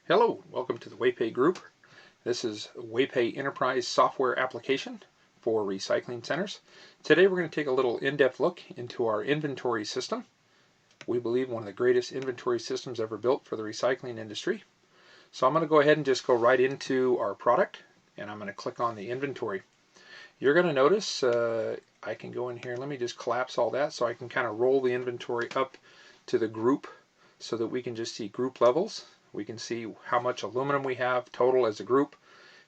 Hello, welcome to the WeighPay group. This is WeighPay Enterprise software application for recycling centers. Today we're going to take a little in-depth look into our inventory system. We believe one of the greatest inventory systems ever built for the recycling industry. So I'm going to go ahead and just go right into our product, and I'm going to click on the inventory. You're going to notice I can go in here. Let me just collapse all that so I can kind of roll the inventory up to the group so that we can just see group levels. We can see how much aluminum we have total as a group,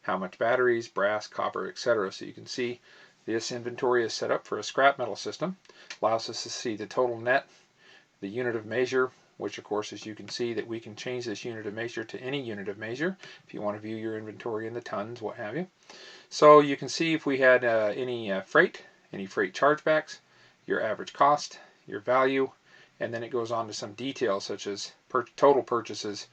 how much batteries, brass, copper, etc. So you can see this inventory is set up for a scrap metal system. Allows us to see the total net, the unit of measure, which of course, as you can see, that we can change this unit of measure to any unit of measure if you want to view your inventory in the tons, what have you. So you can see if we had any freight chargebacks, your average cost, your value, and then it goes on to some details such as total purchases,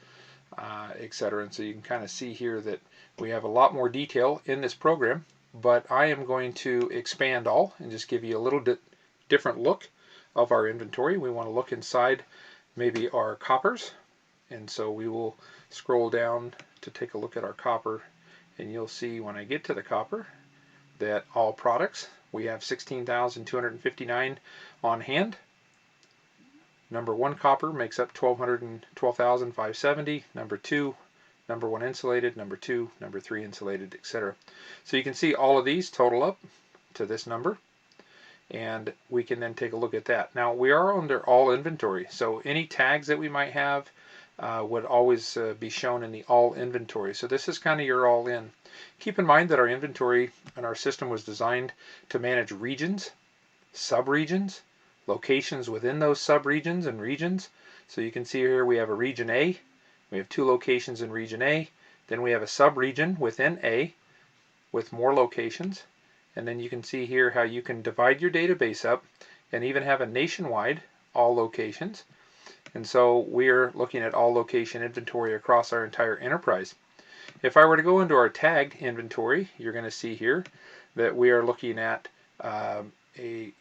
etc. And so you can kind of see here that we have a lot more detail in this program, but I am going to expand all and just give you a little different look of our inventory. We want to look inside maybe our coppers, and so we will scroll down to take a look at our copper, and you'll see when I get to the copper that all products, we have 16,259 on hand. Number 1 copper makes up 12,570. Number 1 insulated, number 2, number 3 insulated, etc. So you can see all of these total up to this number, and we can then take a look at that. Now we are under all inventory, so any tags that we might have would always be shown in the all inventory. So this is kind of your all in. Keep in mind that our inventory and our system was designed to manage regions, sub-regions, locations within those sub-regions and regions. So you can see here we have a region A, we have 2 locations in region A, then we have a sub-region within A with more locations, and then you can see here how you can divide your database up and even have a nationwide all locations. And so we're looking at all location inventory across our entire enterprise. If I were to go into our tagged inventory, you're going to see here that we are looking at a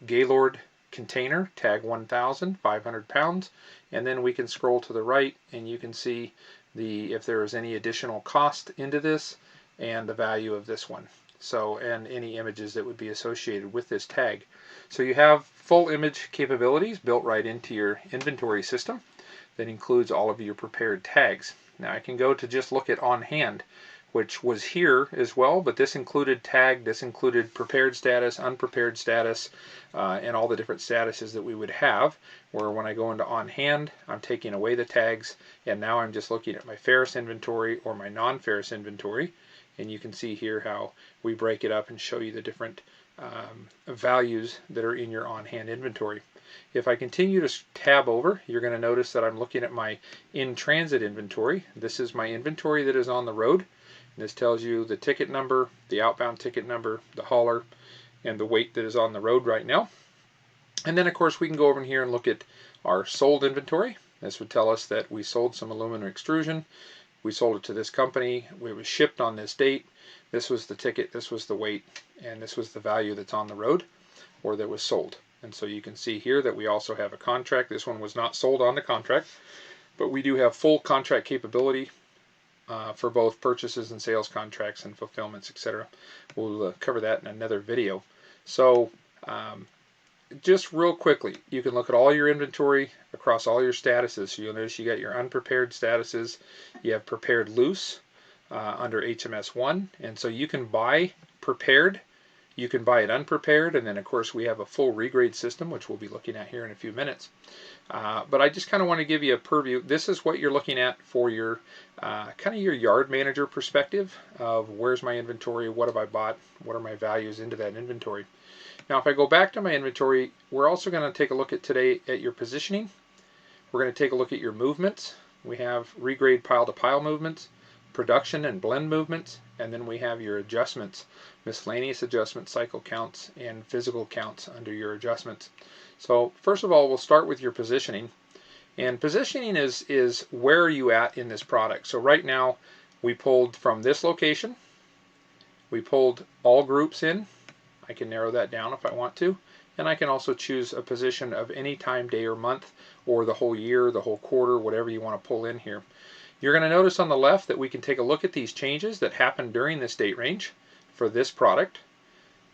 Gaylord container, tag 1,000, 500 pounds, and then we can scroll to the right and you can see if there is any additional cost into this and the value of this one. So, and any images that would be associated with this tag. So you have full image capabilities built right into your inventory system that includes all of your prepared tags. Now I can go to just look at on hand, which was here as well, but this included tag, this included prepared status, unprepared status, and all the different statuses that we would have, where when I go into on hand, I'm taking away the tags, and now I'm just looking at my ferrous inventory or my non-ferrous inventory, and you can see here how we break it up and show you the different values that are in your on-hand inventory. If I continue to tab over, you're going to notice that I'm looking at my in-transit inventory. This is my inventory that is on the road. This tells you the ticket number, the outbound ticket number, the hauler, and the weight that is on the road right now. And then of course we can go over here and look at our sold inventory. This would tell us that we sold some aluminum extrusion. We sold it to this company. It was shipped on this date. This was the ticket, this was the weight, and this was the value that's on the road or that was sold. And so you can see here that we also have a contract. This one was not sold on the contract, but we do have full contract capability for both purchases and sales contracts and fulfillments, etc. We'll cover that in another video. So just real quickly, you can look at all your inventory across all your statuses. So you'll notice you got your unprepared statuses. You have prepared loose under HMS 1, and so you can buy prepared, you can buy it unprepared, and then of course we have a full regrade system, which we'll be looking at here in a few minutes. But I just kind of want to give you a purview. This is what you're looking at for your kind of your yard manager perspective of where's my inventory, what have I bought, what are my values into that inventory. Now if I go back to my inventory, we're also going to take a look at today at your positioning. We're going to take a look at your movements. We have regrade pile to pile movements, production and blend movements, and then we have your adjustments, miscellaneous adjustments, cycle counts, and physical counts under your adjustments. So first of all, we'll start with your positioning. And positioning is where are you at in this product. So right now we pulled from this location, we pulled all groups in. I can narrow that down if I want to, and I can also choose a position of any time, day or month, or the whole year, the whole quarter, whatever you want to pull in here. You're going to notice on the left that we can take a look at these changes that happened during this date range for this product.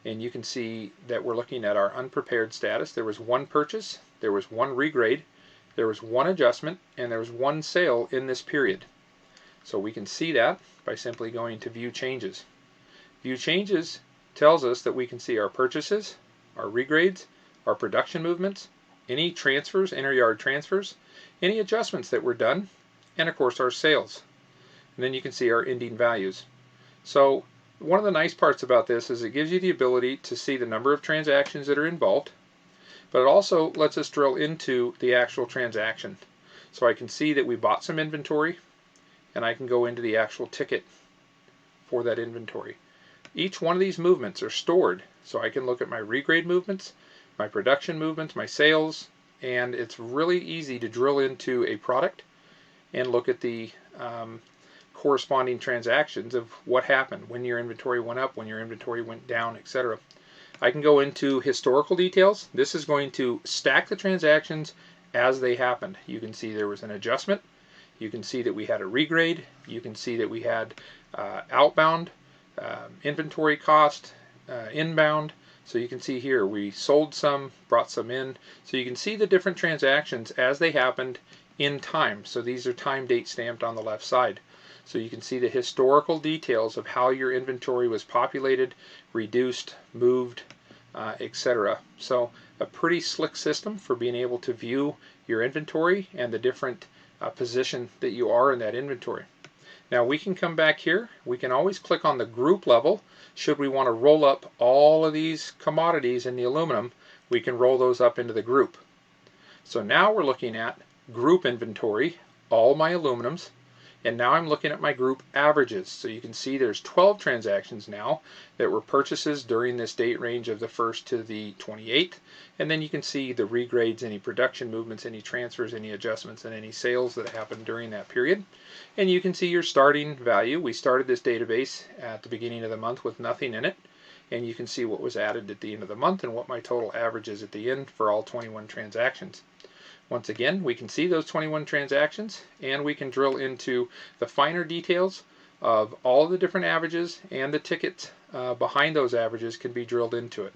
And you can see that we're looking at our unprepared status. There was one purchase, there was one regrade, there was one adjustment, and there was one sale in this period. So we can see that by simply going to View Changes. View Changes tells us that we can see our purchases, our regrades, our production movements, any transfers, inter-yard transfers, any adjustments that were done, and of course our sales. And then you can see our ending values. So one of the nice parts about this is it gives you the ability to see the number of transactions that are involved, but it also lets us drill into the actual transaction. So I can see that we bought some inventory, and I can go into the actual ticket for that inventory. Each one of these movements are stored, so I can look at my regrade movements, my production movements, my sales, and it's really easy to drill into a product and look at the corresponding transactions of what happened, when your inventory went up, when your inventory went down, etc. I can go into historical details. This is going to stack the transactions as they happened. You can see there was an adjustment. You can see that we had a regrade. You can see that we had outbound, inventory cost, inbound. So you can see here we sold some, brought some in. So you can see the different transactions as they happened in time. So these are time date stamped on the left side. So you can see the historical details of how your inventory was populated, reduced, moved, etc. So a pretty slick system for being able to view your inventory and the different position that you are in that inventory. Now we can come back here. We can always click on the group level. Should we want to roll up all of these commodities in the aluminum, we can roll those up into the group. So now we're looking at group inventory, all my aluminums, and now I'm looking at my group averages. So you can see there's 12 transactions now that were purchases during this date range of the 1st to the 28th. And then you can see the regrades, any production movements, any transfers, any adjustments, and any sales that happened during that period. And you can see your starting value. We started this database at the beginning of the month with nothing in it. And you can see what was added at the end of the month and what my total average is at the end for all 21 transactions. Once again, we can see those 21 transactions, and we can drill into the finer details of all the different averages, and the tickets behind those averages can be drilled into it.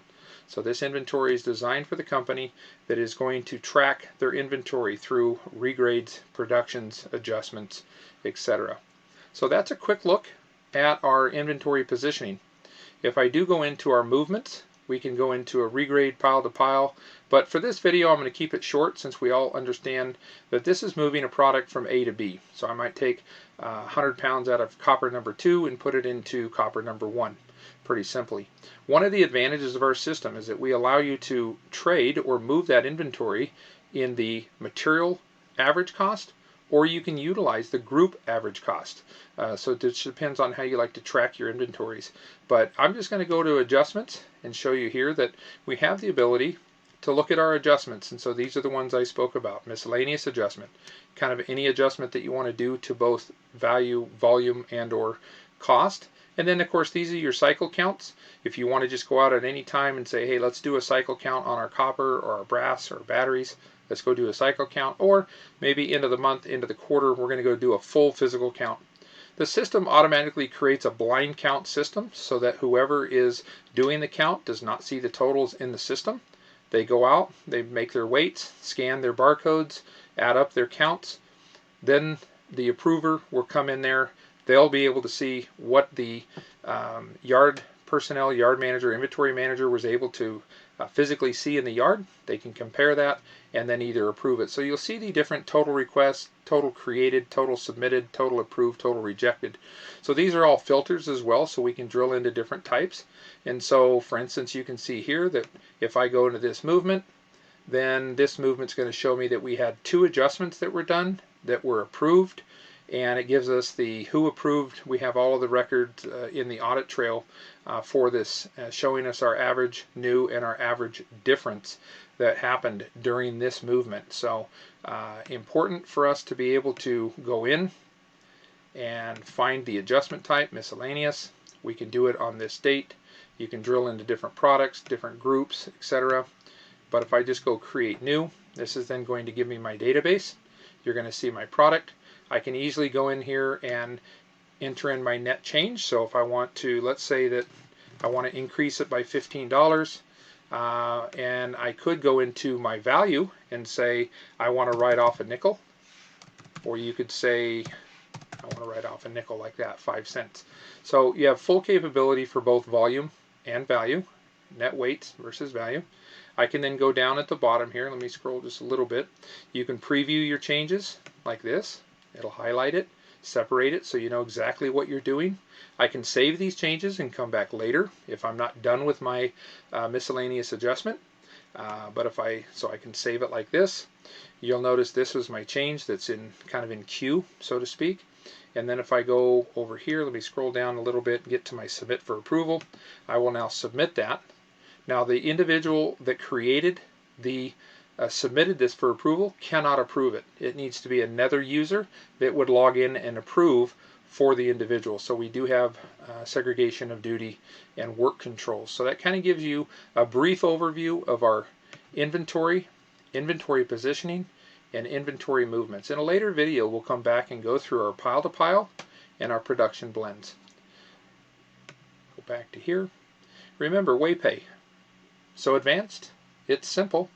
So this inventory is designed for the company that is going to track their inventory through regrades, productions, adjustments, etc. So that's a quick look at our inventory positioning. If I do go into our movements, we can go into a regrade pile to pile, but for this video I'm going to keep it short since we all understand that this is moving a product from A to B. So I might take 100 pounds out of copper number 2 and put it into copper number 1, pretty simply. One of the advantages of our system is that we allow you to trade or move that inventory in the material average cost, or you can utilize the group average cost. So it just depends on how you like to track your inventories. But I'm just going to go to adjustments and show you here that we have the ability to look at our adjustments. And so these are the ones I spoke about. Miscellaneous adjustment. Kind of any adjustment that you want to do to both value, volume, and or cost. And then of course these are your cycle counts. If you want to just go out at any time and say, hey, let's do a cycle count on our copper or our brass or batteries. Let's go do a cycle count, or maybe end of the month, end of the quarter, we're going to go do a full physical count. The system automatically creates a blind count system so that whoever is doing the count does not see the totals in the system. They go out, they make their weights, scan their barcodes, add up their counts. Then the approver will come in there. They'll be able to see what the yard personnel, yard manager, inventory manager was able to physically see in the yard. They can compare that and then either approve it. So you'll see the different total requests, total created, total submitted, total approved, total rejected. So these are all filters as well, so we can drill into different types. And so for instance, you can see here that if I go into this movement, then this movement's going to show me that we had 2 adjustments that were done that were approved, and it gives us the who approved. We have all of the records in the audit trail for this, showing us our average new and our average difference that happened during this movement. So important for us to be able to go in and find the adjustment type, miscellaneous. We can do it on this date. You can drill into different products, different groups, etc. But if I just go create new, this is then going to give me my database. You're going to see my product. I can easily go in here and enter in my net change. So if I want to, let's say that I want to increase it by $15, and I could go into my value and say I want to write off a nickel, or you could say I want to write off a nickel like that, 5 cents. So you have full capability for both volume and value, net weights versus value. I can then go down at the bottom here. Let me scroll just a little bit. You can preview your changes like this. It'll highlight it, separate it so you know exactly what you're doing. I can save these changes and come back later if I'm not done with my miscellaneous adjustment. So I can save it like this. You'll notice this was my change that's in kind of in queue, so to speak. And then if I go over here, let me scroll down a little bit and get to my submit for approval. I will now submit that. Now the individual that created the submitted this for approval cannot approve it. It needs to be another user that would log in and approve for the individual. So we do have segregation of duty and work controls. So that kind of gives you a brief overview of our inventory positioning, and inventory movements. In a later video, we'll come back and go through our pile to pile and our production blends. Go back to here. Remember, WeighPay. So advanced, it's simple.